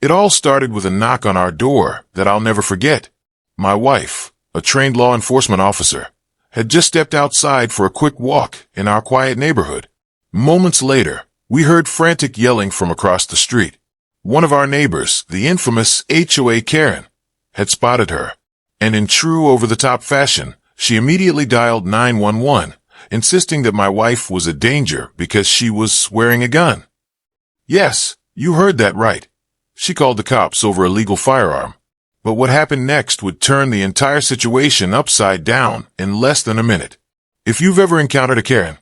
It all started with a knock on our door that I'll never forget. My wife, a trained law enforcement officer, had just stepped outside for a quick walk in our quiet neighborhood. Moments later, we heard frantic yelling from across the street. One of our neighbors, the infamous HOA Karen, had spotted her, and in true over-the-top fashion, she immediately dialed 911, insisting that my wife was a danger because she was wearing a gun. Yes, you heard that right. She called the cops over a legal firearm. But what happened next would turn the entire situation upside down in less than a minute. If you've ever encountered a Karen,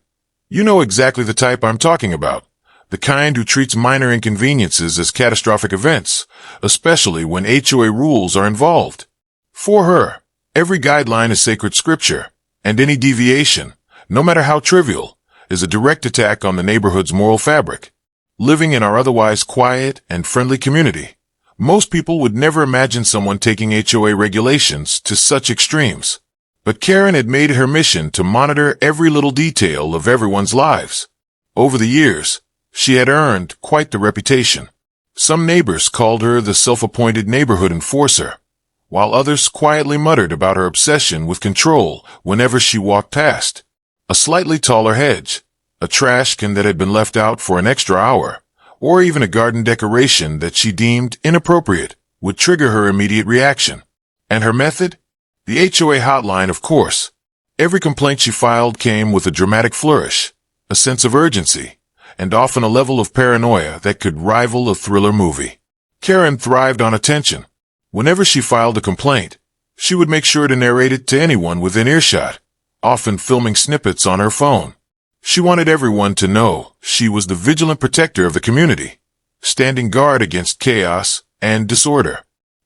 you know exactly the type I'm talking about. The kind who treats minor inconveniences as catastrophic events, especially when HOA rules are involved. For her, every guideline is sacred scripture, and any deviation, no matter how trivial, is a direct attack on the neighborhood's moral fabric. Living in our otherwise quiet and friendly community, most people would never imagine someone taking HOA regulations to such extremes. But Karen had made it her mission to monitor every little detail of everyone's lives. Over the years, she had earned quite the reputation. Some neighbors called her the self-appointed neighborhood enforcer, while others quietly muttered about her obsession with control whenever she walked past. A slightly taller hedge, a trash can that had been left out for an extra hour, or even a garden decoration that she deemed inappropriate, would trigger her immediate reaction. And her method? The HOA hotline, of course. Every complaint she filed came with a dramatic flourish, a sense of urgency, and often a level of paranoia that could rival a thriller movie. Karen thrived on attention. Whenever she filed a complaint, she would make sure to narrate it to anyone within earshot, often filming snippets on her phone. She wanted everyone to know she was the vigilant protector of the community, standing guard against chaos and disorder.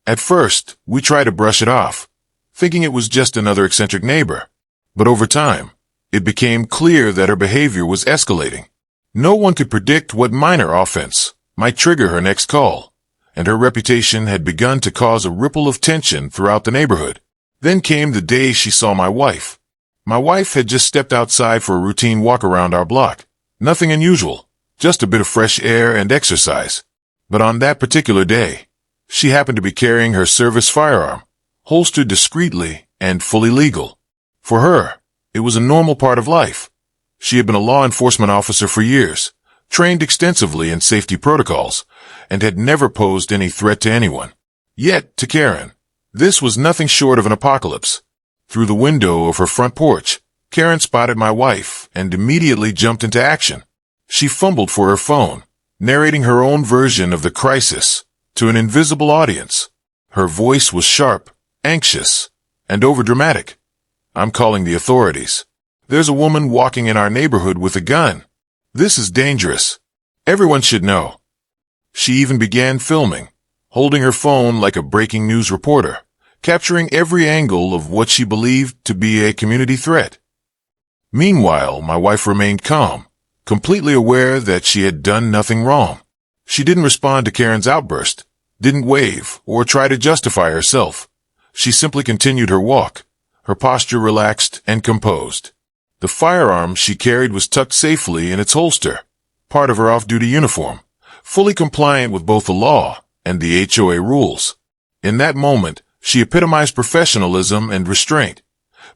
At first, we tried to brush it off, thinking it was just another eccentric neighbor. But over time, it became clear that her behavior was escalating. No one could predict what minor offense might trigger her next call, and her reputation had begun to cause a ripple of tension throughout the neighborhood. Then came the day she saw my wife. My wife had just stepped outside for a routine walk around our block. Nothing unusual, just a bit of fresh air and exercise. But on that particular day, she happened to be carrying her service firearm, holstered discreetly and fully legal. For her, it was a normal part of life. She had been a law enforcement officer for years, trained extensively in safety protocols, and had never posed any threat to anyone. Yet, to Karen, this was nothing short of an apocalypse. Through the window of her front porch, Karen spotted my wife and immediately jumped into action. She fumbled for her phone, narrating her own version of the crisis to an invisible audience. Her voice was sharp, anxious, and overdramatic. "I'm calling the authorities. There's a woman walking in our neighborhood with a gun. This is dangerous. Everyone should know." She even began filming, holding her phone like a breaking news reporter, capturing every angle of what she believed to be a community threat. Meanwhile, my wife remained calm, completely aware that she had done nothing wrong. She didn't respond to Karen's outburst, didn't wave or try to justify herself. She simply continued her walk, her posture relaxed and composed. The firearm she carried was tucked safely in its holster, part of her off-duty uniform, fully compliant with both the law and the HOA rules. In that moment, she epitomized professionalism and restraint,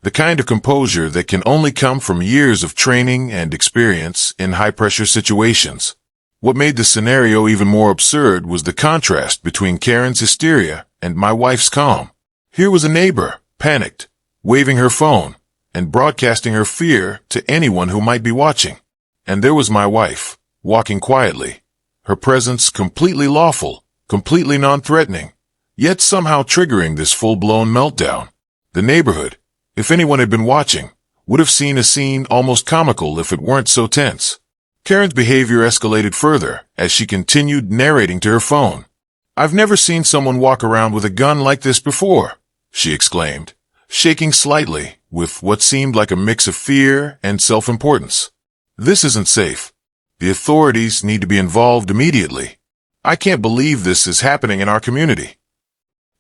the kind of composure that can only come from years of training and experience in high-pressure situations. What made the scenario even more absurd was the contrast between Karen's hysteria and my wife's calm. Here was a neighbor, panicked, waving her phone, and broadcasting her fear to anyone who might be watching. And there was my wife, walking quietly, her presence completely lawful, completely non-threatening, yet somehow triggering this full-blown meltdown. The neighborhood, if anyone had been watching, would have seen a scene almost comical if it weren't so tense. Karen's behavior escalated further as she continued narrating to her phone. "I've never seen someone walk around with a gun like this before," she exclaimed, shaking slightly with what seemed like a mix of fear and self-importance. "This isn't safe. The authorities need to be involved immediately. I can't believe this is happening in our community."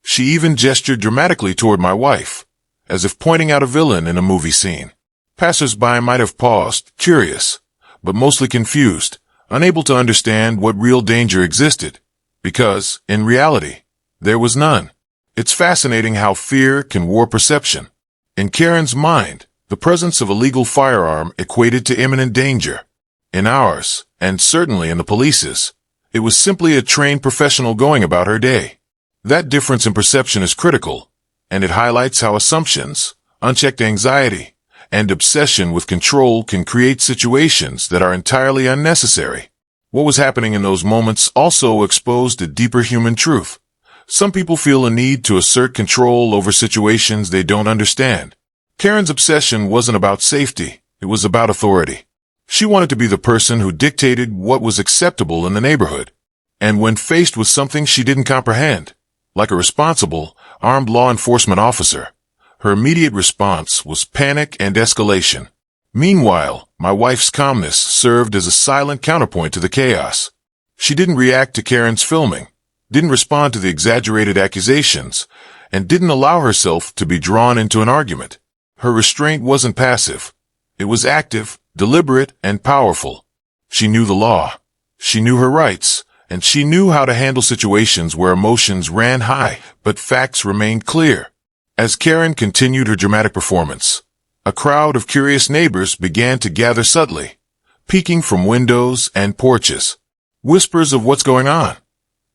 She even gestured dramatically toward my wife, as if pointing out a villain in a movie scene. Passers-by might have paused, curious, but mostly confused, unable to understand what real danger existed. Because, in reality, there was none. It's fascinating how fear can warp perception. In Karen's mind, the presence of a legal firearm equated to imminent danger. In ours, and certainly in the police's, it was simply a trained professional going about her day. That difference in perception is critical, and it highlights how assumptions, unchecked anxiety, and obsession with control can create situations that are entirely unnecessary. What was happening in those moments also exposed a deeper human truth. Some people feel a need to assert control over situations they don't understand. Karen's obsession wasn't about safety, it was about authority. She wanted to be the person who dictated what was acceptable in the neighborhood. And when faced with something she didn't comprehend, like a responsible, armed law enforcement officer, her immediate response was panic and escalation. Meanwhile, my wife's calmness served as a silent counterpoint to the chaos. She didn't react to Karen's filming, didn't respond to the exaggerated accusations, and didn't allow herself to be drawn into an argument. Her restraint wasn't passive. It was active, deliberate, and powerful. She knew the law. She knew her rights, and she knew how to handle situations where emotions ran high, but facts remained clear. As Karen continued her dramatic performance, a crowd of curious neighbors began to gather subtly, peeking from windows and porches. Whispers of "what's going on?"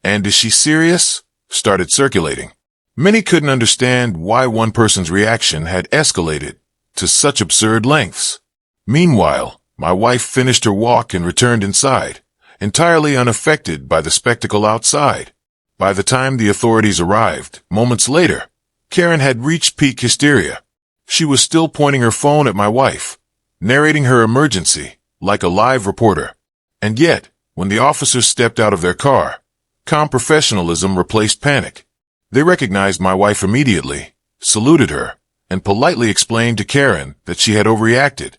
and "is she serious?" started circulating. Many couldn't understand why one person's reaction had escalated to such absurd lengths. Meanwhile, my wife finished her walk and returned inside, entirely unaffected by the spectacle outside. By the time the authorities arrived, moments later, Karen had reached peak hysteria. She was still pointing her phone at my wife, narrating her emergency like a live reporter. And yet, when the officers stepped out of their car, calm professionalism replaced panic. They recognized my wife immediately, saluted her, and politely explained to Karen that she had overreacted,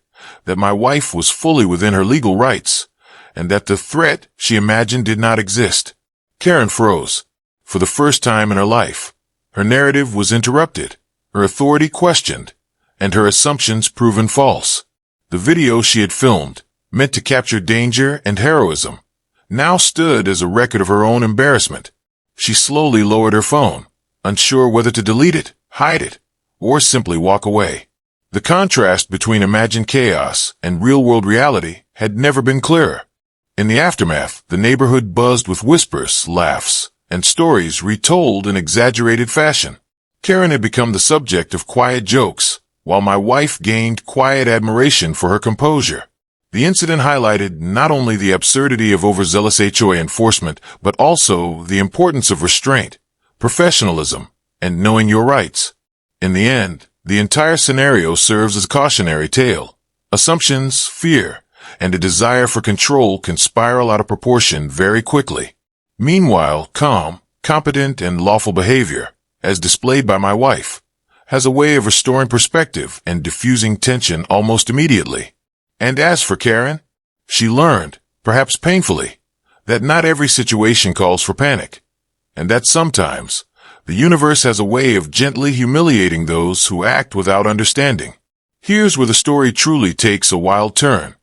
that my wife was fully within her legal rights, and that the threat she imagined did not exist. Karen froze. For the first time in her life, her narrative was interrupted, her authority questioned, and her assumptions proven false. The video she had filmed, meant to capture danger and heroism, now stood as a record of her own embarrassment. She slowly lowered her phone, unsure whether to delete it, hide it, or simply walk away. The contrast between imagined chaos and real-world reality had never been clearer. In the aftermath, the neighborhood buzzed with whispers, laughs, and stories retold in exaggerated fashion. Karen had become the subject of quiet jokes, while my wife gained quiet admiration for her composure. The incident highlighted not only the absurdity of overzealous HOA enforcement, but also the importance of restraint, professionalism, and knowing your rights. In the end, the entire scenario serves as a cautionary tale. Assumptions, fear, and a desire for control can spiral out of proportion very quickly. Meanwhile, calm, competent, and lawful behavior, as displayed by my wife, has a way of restoring perspective and diffusing tension almost immediately. And as for Karen, she learned, perhaps painfully, that not every situation calls for panic, and that sometimes the universe has a way of gently humiliating those who act without understanding. Here's where the story truly takes a wild turn,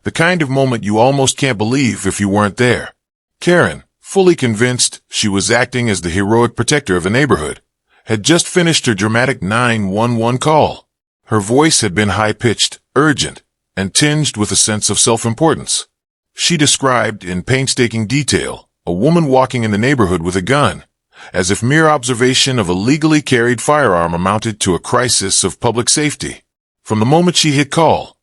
the kind of moment you almost can't believe if you weren't there. Karen, fully convinced she was acting as the heroic protector of the neighborhood, had just finished her dramatic 911 call. Her voice had been high-pitched, urgent, and tinged with a sense of self-importance. She described in painstaking detail a woman walking in the neighborhood with a gun, as if mere observation of a legally carried firearm amounted to a crisis of public safety. From the moment she hit call,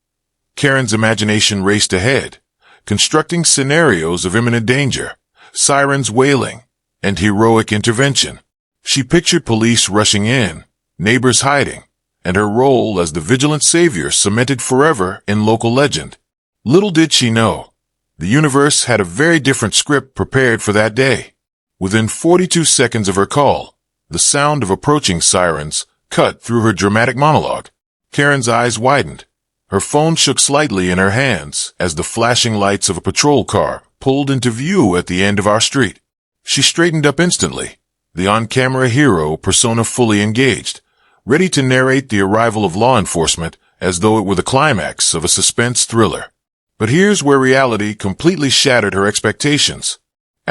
Karen's imagination raced ahead, constructing scenarios of imminent danger, sirens wailing, and heroic intervention. She pictured police rushing in, neighbors hiding, and her role as the vigilant savior cemented forever in local legend. Little did she know, the universe had a very different script prepared for that day. Within 42 seconds of her call, the sound of approaching sirens cut through her dramatic monologue. Karen's eyes widened. Her phone shook slightly in her hands as the flashing lights of a patrol car pulled into view at the end of our street. She straightened up instantly, the on-camera hero persona fully engaged, ready to narrate the arrival of law enforcement as though it were the climax of a suspense thriller. But here's where reality completely shattered her expectations.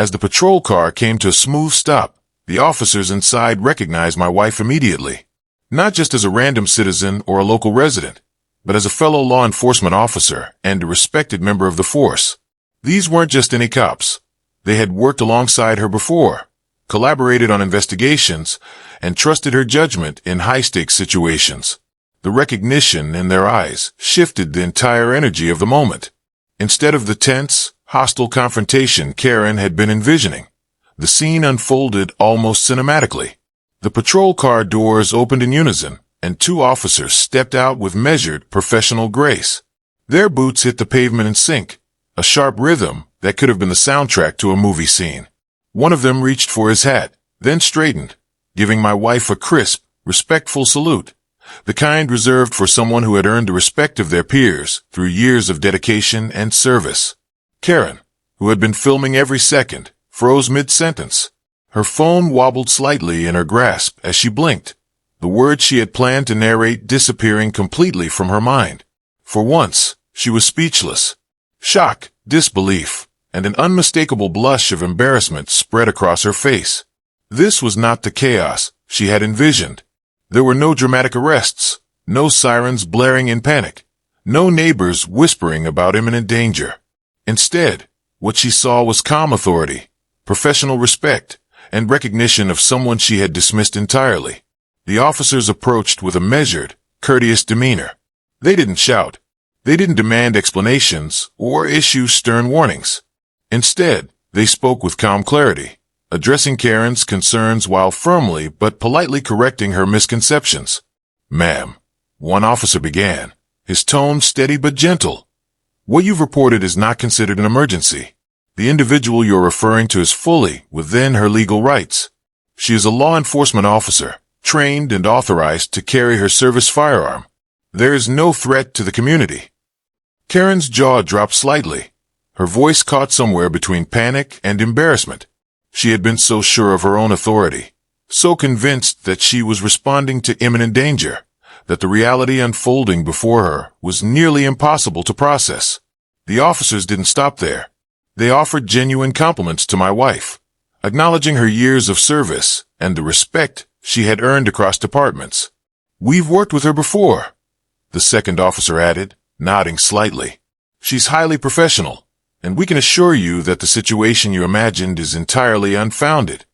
As the patrol car came to a smooth stop, the officers inside recognized my wife immediately. Not just as a random citizen or a local resident, but as a fellow law enforcement officer and a respected member of the force. These weren't just any cops. They had worked alongside her before, collaborated on investigations, and trusted her judgment in high-stakes situations. The recognition in their eyes shifted the entire energy of the moment. Instead of the tense, hostile confrontation Karen had been envisioning, the scene unfolded almost cinematically. The patrol car doors opened in unison, and two officers stepped out with measured, professional grace. Their boots hit the pavement in sync, a sharp rhythm that could have been the soundtrack to a movie scene. One of them reached for his hat, then straightened, giving my wife a crisp, respectful salute, the kind reserved for someone who had earned the respect of their peers through years of dedication and service. Karen, who had been filming every second, froze mid-sentence. Her phone wobbled slightly in her grasp as she blinked, the words she had planned to narrate disappearing completely from her mind. For once, she was speechless. Shock, disbelief, and an unmistakable blush of embarrassment spread across her face. This was not the chaos she had envisioned. There were no dramatic arrests, no sirens blaring in panic, no neighbors whispering about imminent danger. Instead, what she saw was calm authority, professional respect, and recognition of someone she had dismissed entirely. The officers approached with a measured, courteous demeanor. They didn't shout. They didn't demand explanations or issue stern warnings. Instead, they spoke with calm clarity, addressing Karen's concerns while firmly but politely correcting her misconceptions. "Ma'am," one officer began, his tone steady but gentle. "What you've reported is not considered an emergency. The individual you're referring to is fully within her legal rights. She is a law enforcement officer, trained and authorized to carry her service firearm. There is no threat to the community." Karen's jaw dropped slightly. Her voice caught somewhere between panic and embarrassment. She had been so sure of her own authority, so convinced that she was responding to imminent danger, that the reality unfolding before her was nearly impossible to process. The officers didn't stop there. They offered genuine compliments to my wife, acknowledging her years of service and the respect she had earned across departments. "We've worked with her before," the second officer added, nodding slightly. "She's highly professional, and we can assure you that the situation you imagined is entirely unfounded."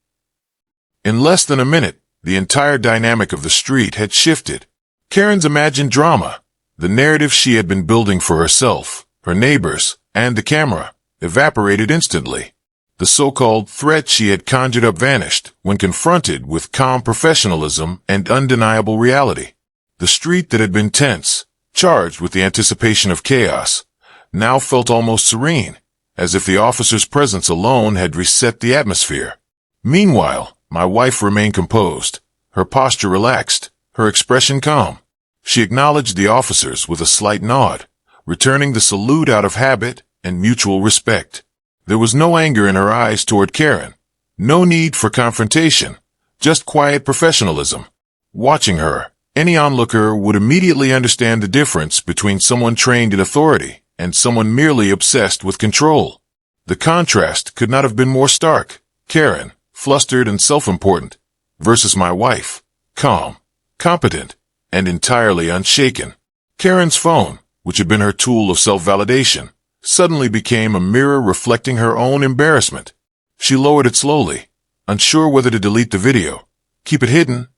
In less than a minute, the entire dynamic of the street had shifted. Karen's imagined drama, the narrative she had been building for herself, her neighbors, and the camera, evaporated instantly. The so-called threat she had conjured up vanished when confronted with calm professionalism and undeniable reality. The street that had been tense, charged with the anticipation of chaos, now felt almost serene, as if the officer's presence alone had reset the atmosphere. Meanwhile, my wife remained composed, her posture relaxed, her expression calm. She acknowledged the officers with a slight nod, returning the salute out of habit and mutual respect. There was no anger in her eyes toward Karen, no need for confrontation, just quiet professionalism. Watching her, any onlooker would immediately understand the difference between someone trained in authority and someone merely obsessed with control. The contrast could not have been more stark. Karen, flustered and self-important, versus my wife, calm, competent, and entirely unshaken. Karen's phone, which had been her tool of self-validation, suddenly became a mirror reflecting her own embarrassment. She lowered it slowly, unsure whether to delete the video, keep it hidden,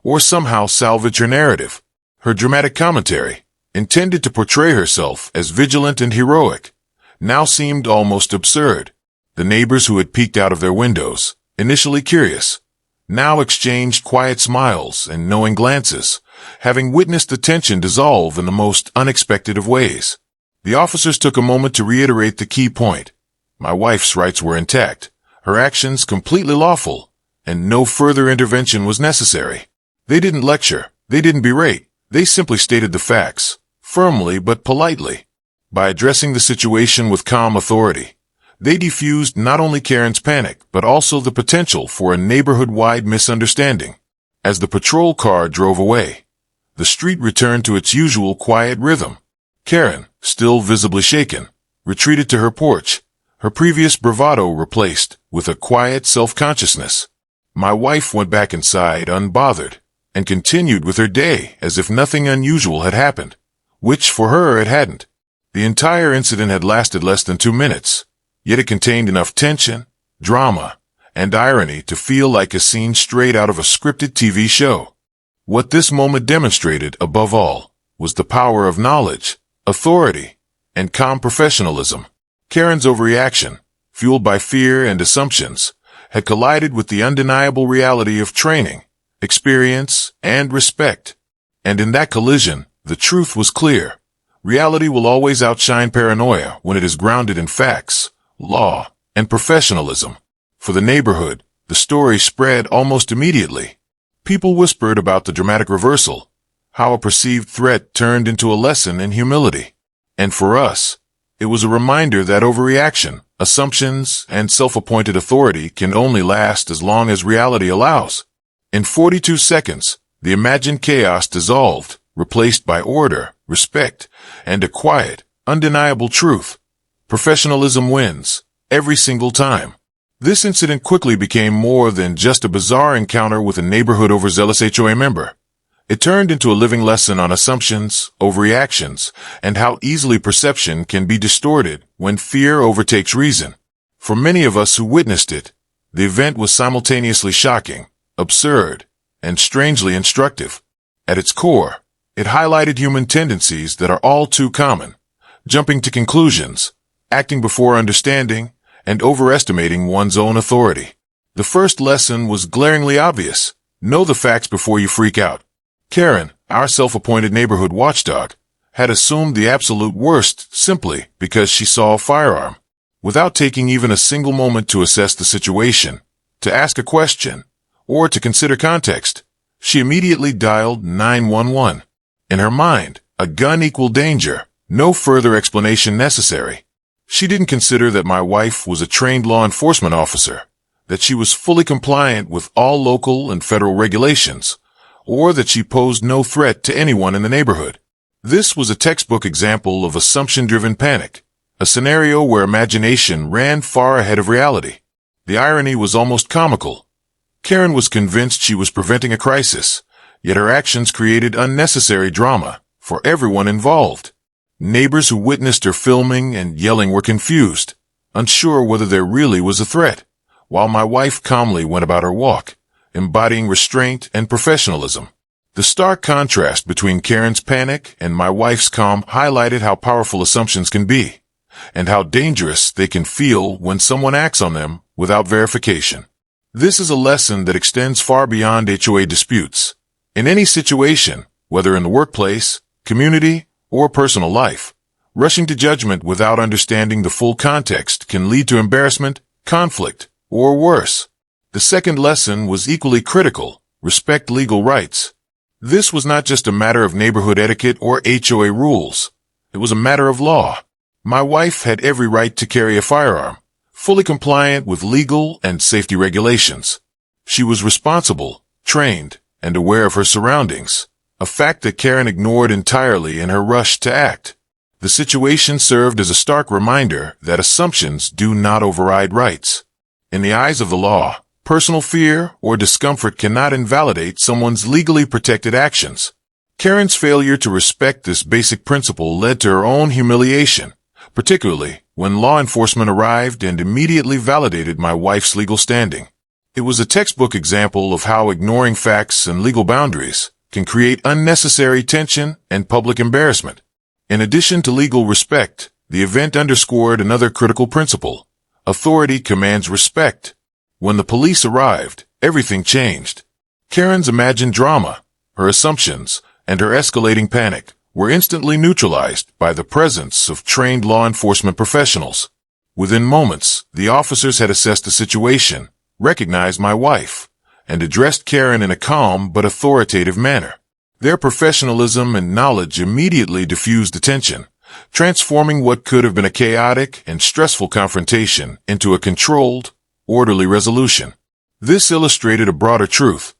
or somehow salvage her narrative. Her dramatic commentary, intended to portray herself as vigilant and heroic, now seemed almost absurd. The neighbors who had peeked out of their windows, initially curious, now exchanged quiet smiles and knowing glances, having witnessed the tension dissolve in the most unexpected of ways. The officers took a moment to reiterate the key point. My wife's rights were intact, her actions completely lawful, and no further intervention was necessary. They didn't lecture, they didn't berate, they simply stated the facts, firmly but politely. By addressing the situation with calm authority, they diffused not only Karen's panic, but also the potential for a neighborhood-wide misunderstanding. As the patrol car drove away, the street returned to its usual quiet rhythm. Karen, still visibly shaken, retreated to her porch, her previous bravado replaced with a quiet self-consciousness. My wife went back inside unbothered and continued with her day as if nothing unusual had happened, which for her it hadn't. The entire incident had lasted less than 2 minutes, yet it contained enough tension, drama, and irony to feel like a scene straight out of a scripted TV show. What this moment demonstrated, above all, was the power of knowledge, authority, and calm professionalism. Karen's overreaction, fueled by fear and assumptions, had collided with the undeniable reality of training, experience, and respect. And in that collision, the truth was clear. Reality will always outshine paranoia when it is grounded in facts, law, and professionalism. For the neighborhood, the story spread almost immediately. People whispered about the dramatic reversal, how a perceived threat turned into a lesson in humility. And for us, it was a reminder that overreaction, assumptions, and self-appointed authority can only last as long as reality allows. In 42 seconds, the imagined chaos dissolved, replaced by order, respect, and a quiet, undeniable truth. Professionalism wins, every single time. This incident quickly became more than just a bizarre encounter with a neighborhood overzealous HOA member. It turned into a living lesson on assumptions, overreactions, and how easily perception can be distorted when fear overtakes reason. For many of us who witnessed it, the event was simultaneously shocking, absurd, and strangely instructive. At its core, it highlighted human tendencies that are all too common: jumping to conclusions, acting before understanding, and overestimating one's own authority. The first lesson was glaringly obvious: know the facts before you freak out. Karen, our self-appointed neighborhood watchdog, had assumed the absolute worst simply because she saw a firearm. Without taking even a single moment to assess the situation, to ask a question, or to consider context, she immediately dialed 911. In her mind, a gun equaled danger, no further explanation necessary. She didn't consider that my wife was a trained law enforcement officer, that she was fully compliant with all local and federal regulations, or that she posed no threat to anyone in the neighborhood. This was a textbook example of assumption-driven panic, a scenario where imagination ran far ahead of reality. The irony was almost comical. Karen was convinced she was preventing a crisis, yet her actions created unnecessary drama for everyone involved. Neighbors who witnessed her filming and yelling were confused, unsure whether there really was a threat, while my wife calmly went about her walk, embodying restraint and professionalism. The stark contrast between Karen's panic and my wife's calm highlighted how powerful assumptions can be, and how dangerous they can feel when someone acts on them without verification. This is a lesson that extends far beyond HOA disputes. In any situation, whether in the workplace, community, or personal life, rushing to judgment without understanding the full context can lead to embarrassment, conflict, or worse. The second lesson was equally critical: respect legal rights. This was not just a matter of neighborhood etiquette or HOA rules. It was a matter of law. My wife had every right to carry a firearm, fully compliant with legal and safety regulations. She was responsible, trained, and aware of her surroundings, a fact that Karen ignored entirely in her rush to act. The situation served as a stark reminder that assumptions do not override rights. In the eyes of the law, personal fear or discomfort cannot invalidate someone's legally protected actions. Karen's failure to respect this basic principle led to her own humiliation, particularly when law enforcement arrived and immediately validated my wife's legal standing. It was a textbook example of how ignoring facts and legal boundaries can create unnecessary tension and public embarrassment. In addition to legal respect, the event underscored another critical principle: authority commands respect. When the police arrived, everything changed. Karen's imagined drama, her assumptions, and her escalating panic were instantly neutralized by the presence of trained law enforcement professionals. Within moments, the officers had assessed the situation, recognized my wife, and addressed Karen in a calm but authoritative manner. Their professionalism and knowledge immediately diffused the tension, transforming what could have been a chaotic and stressful confrontation into a controlled, orderly resolution. This illustrated a broader truth.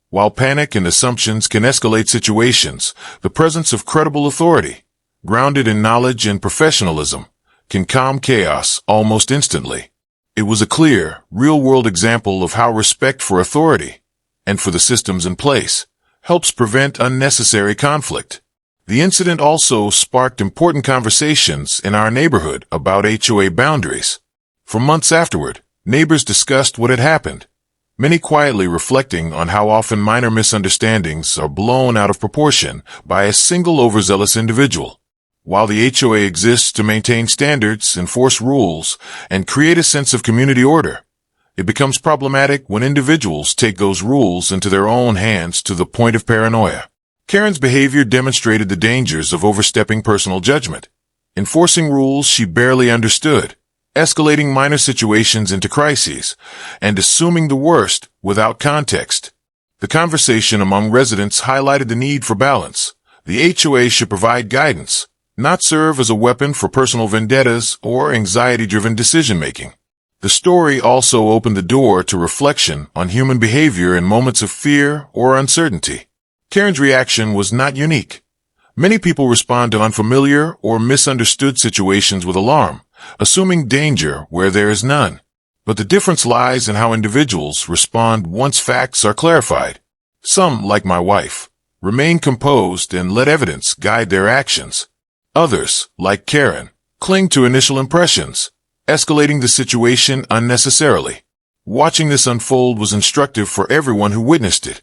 While panic and assumptions can escalate situations, the presence of credible authority, grounded in knowledge and professionalism, can calm chaos almost instantly. It was a clear, real-world example of how respect for authority, and for the systems in place, helps prevent unnecessary conflict. The incident also sparked important conversations in our neighborhood about HOA boundaries. For months afterward, neighbors discussed what had happened, many quietly reflecting on how often minor misunderstandings are blown out of proportion by a single overzealous individual. While the HOA exists to maintain standards, enforce rules, and create a sense of community order, it becomes problematic when individuals take those rules into their own hands to the point of paranoia. Karen's behavior demonstrated the dangers of overstepping personal judgment, enforcing rules she barely understood, escalating minor situations into crises, and assuming the worst without context. The conversation among residents highlighted the need for balance. The HOA should provide guidance, not serve as a weapon for personal vendettas or anxiety-driven decision-making. The story also opened the door to reflection on human behavior in moments of fear or uncertainty. Karen's reaction was not unique. Many people respond to unfamiliar or misunderstood situations with alarm, assuming danger where there is none. But the difference lies in how individuals respond once facts are clarified. Some, like my wife, remain composed and let evidence guide their actions. Others, like Karen, cling to initial impressions, escalating the situation unnecessarily. Watching this unfold was instructive for everyone who witnessed it.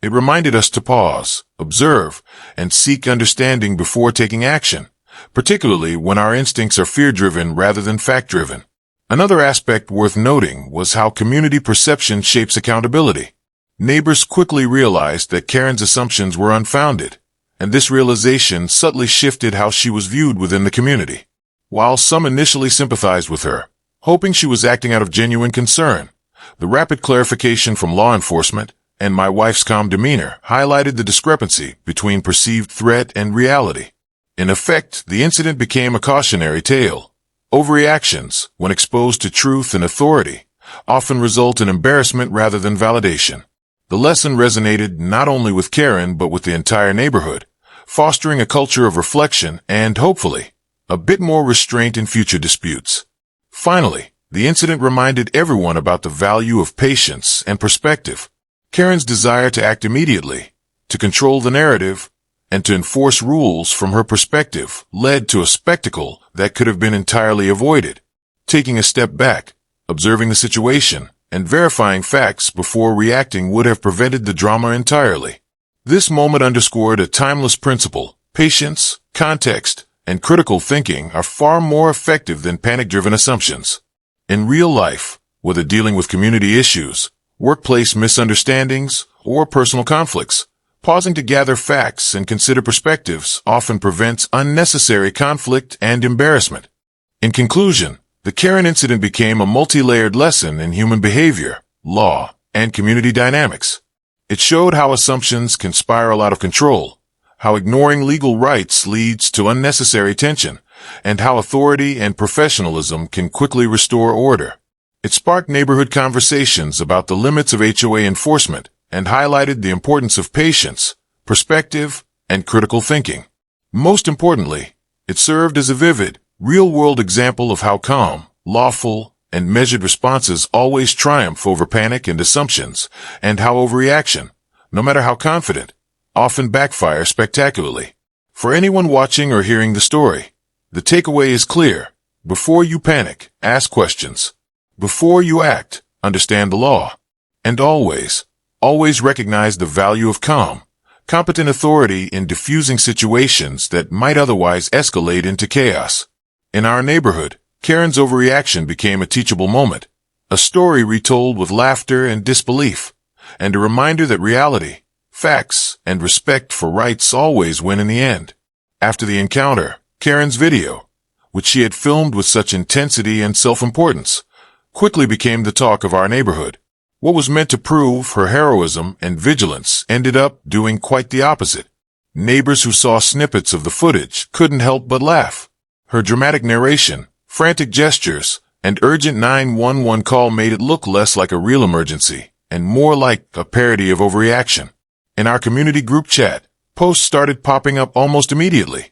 It reminded us to pause, observe, and seek understanding before taking action, particularly when our instincts are fear-driven rather than fact-driven. Another aspect worth noting was how community perception shapes accountability. Neighbors quickly realized that Karen's assumptions were unfounded, and this realization subtly shifted how she was viewed within the community. While some initially sympathized with her, hoping she was acting out of genuine concern, the rapid clarification from law enforcement and my wife's calm demeanor highlighted the discrepancy between perceived threat and reality. In effect, the incident became a cautionary tale. Overreactions, when exposed to truth and authority, often result in embarrassment rather than validation. The lesson resonated not only with Karen but with the entire neighborhood, fostering a culture of reflection and, hopefully, a bit more restraint in future disputes. Finally, the incident reminded everyone about the value of patience and perspective. Karen's desire to act immediately, to control the narrative, and to enforce rules from her perspective led to a spectacle that could have been entirely avoided. Taking a step back, observing the situation, and verifying facts before reacting would have prevented the drama entirely. This moment underscored a timeless principle: patience, context, and critical thinking are far more effective than panic-driven assumptions. In real life, whether dealing with community issues, workplace misunderstandings, or personal conflicts, pausing to gather facts and consider perspectives often prevents unnecessary conflict and embarrassment. In conclusion, the Karen incident became a multi-layered lesson in human behavior, law, and community dynamics. It showed how assumptions can spiral out of control, how ignoring legal rights leads to unnecessary tension, and how authority and professionalism can quickly restore order. It sparked neighborhood conversations about the limits of HOA enforcement and highlighted the importance of patience, perspective, and critical thinking. Most importantly, it served as a vivid, real-world example of how calm, lawful, and measured responses always triumph over panic and assumptions, and how overreaction, no matter how confident, often backfire spectacularly. For anyone watching or hearing the story, the takeaway is clear. Before you panic, ask questions. Before you act, understand the law. And always recognize the value of calm, competent authority in diffusing situations that might otherwise escalate into chaos. In our neighborhood, Karen's overreaction became a teachable moment, a story retold with laughter and disbelief, and a reminder that reality, facts, and respect for rights always win in the end. After the encounter, Karen's video, which she had filmed with such intensity and self-importance, quickly became the talk of our neighborhood. What was meant to prove her heroism and vigilance ended up doing quite the opposite. Neighbors who saw snippets of the footage couldn't help but laugh. Her dramatic narration, frantic gestures, and urgent 911 call made it look less like a real emergency and more like a parody of overreaction. In our community group chat, posts started popping up almost immediately.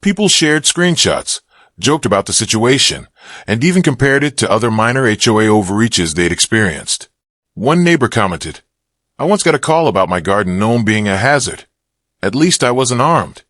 People shared screenshots, joked about the situation, and even compared it to other minor HOA overreaches they'd experienced. One neighbor commented, "I once got a call about my garden gnome being a hazard. At least I wasn't armed."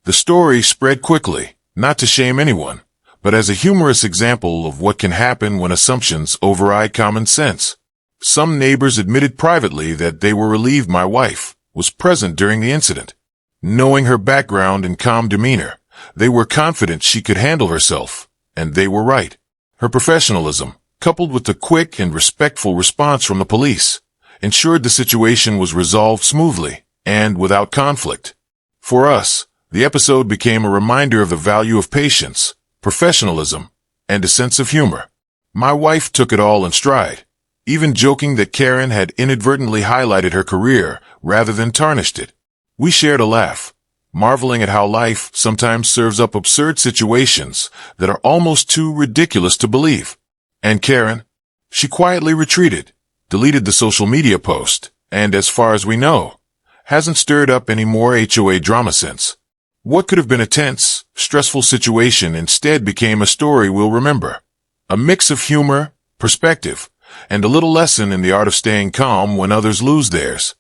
The story spread quickly, not to shame anyone, but as a humorous example of what can happen when assumptions override common sense. Some neighbors admitted privately that they were relieved my wife was present during the incident. Knowing her background and calm demeanor, they were confident she could handle herself, and they were right. Her professionalism, coupled with the quick and respectful response from the police, ensured the situation was resolved smoothly and without conflict. For us, the episode became a reminder of the value of patience, professionalism, and a sense of humor. My wife took it all in stride, even joking that Karen had inadvertently highlighted her career rather than tarnished it. We shared a laugh, marveling at how life sometimes serves up absurd situations that are almost too ridiculous to believe. And Karen? She quietly retreated, deleted the social media post, and as far as we know, hasn't stirred up any more HOA drama since. What could have been a tense, stressful situation instead became a story we'll remember. A mix of humor, perspective, and a little lesson in the art of staying calm when others lose theirs.